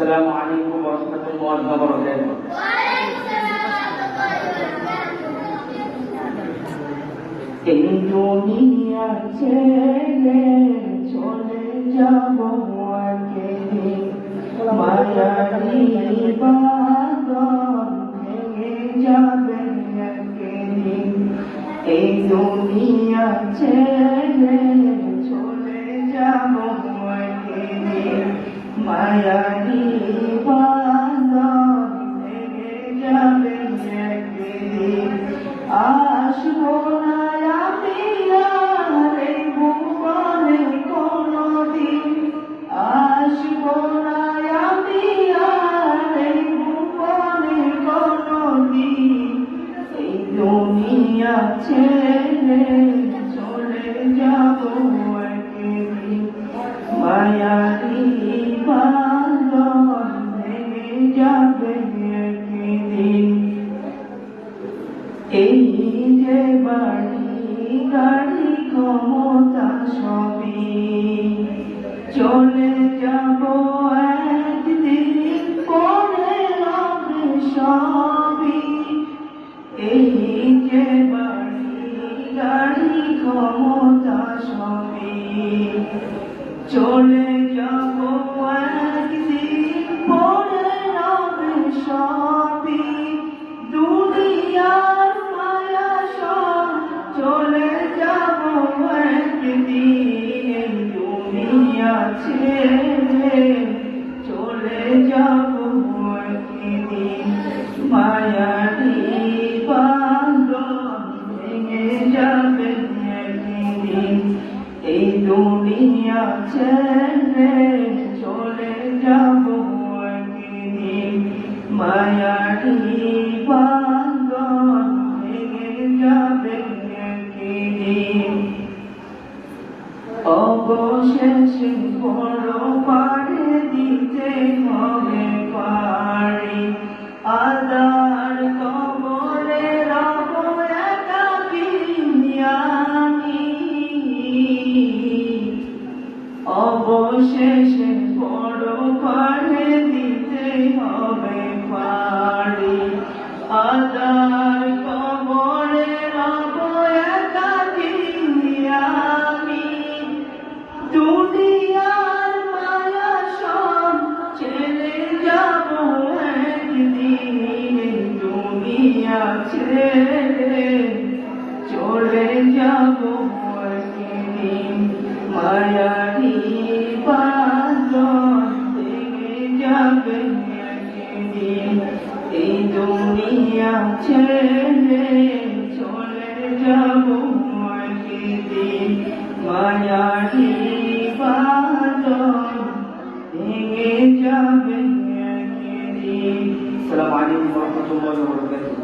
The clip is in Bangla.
আসসালামু আলাইকুম ওয়া রাহমাতুল্লাহি ওয়া বারাকাতুহু। এই দুনিয়া ছেড়ে চলে যাব একদিন, মায়ারি বাঁধন ভেঙে যাবে একদিন। এই দুনিয়া ছেড়ে চলে যাব একদিন, মায়ারি বাঁধন ভেঙে যাবে একদিন। আসবো না আমি আর এই ভুবনে কোনদিন, আসবো না আমি আর এই ভুবনে কোনদিন। এই দুনিয়া ছেড়ে চলে যাব একদিন, মায়ারি বাঁধন ভেঙে যাবে একদিন। এই যে বাড়ি গাড়ি ক্ষমতা সবই চলে যাব একদিন, পরে হবে সবই। এই যে বাড়ি গাড়ি ক্ষমতা সবই চলে যাব একদিন, পরে হবে সবই। দুনিয়ার মায়া সব চলে যাব একদিন, এই দুনিয়া ছেড়ে চলে যাব একদিন, মায়ারি বাঁধন ভেঙে যাবে একদিন। এই দুনিয়া ছেড়ে চলে যাব একদিন, মায়ারি বাঁধন ভেঙে যাবে একদিন। অবশেষে বড় পাড়ে দিতে হবে পাড়ি, আদার কবরে রব একাকী আমি। অবশেষে বড় পাড়ে দিতে হবে পাড়ি, আদার কবরে রব একাকী আমি। দুনিয়ার মায়া সব ছেড়ে যাব একদিন, দুনিয়া ছেড়ে চলে যাব একদিন, মায়ারি বাঁধন ভেঙে যাবে একদিন। এই দুনিয়া ছেড়ে চলে যাব একদিন, মায়ারি বাঁধন ভেঙে যাবে একদিন। আসসালামু আলাইকুম ওয়া রাহমাতুল্লাহি ওয়া বারাকাতুহু।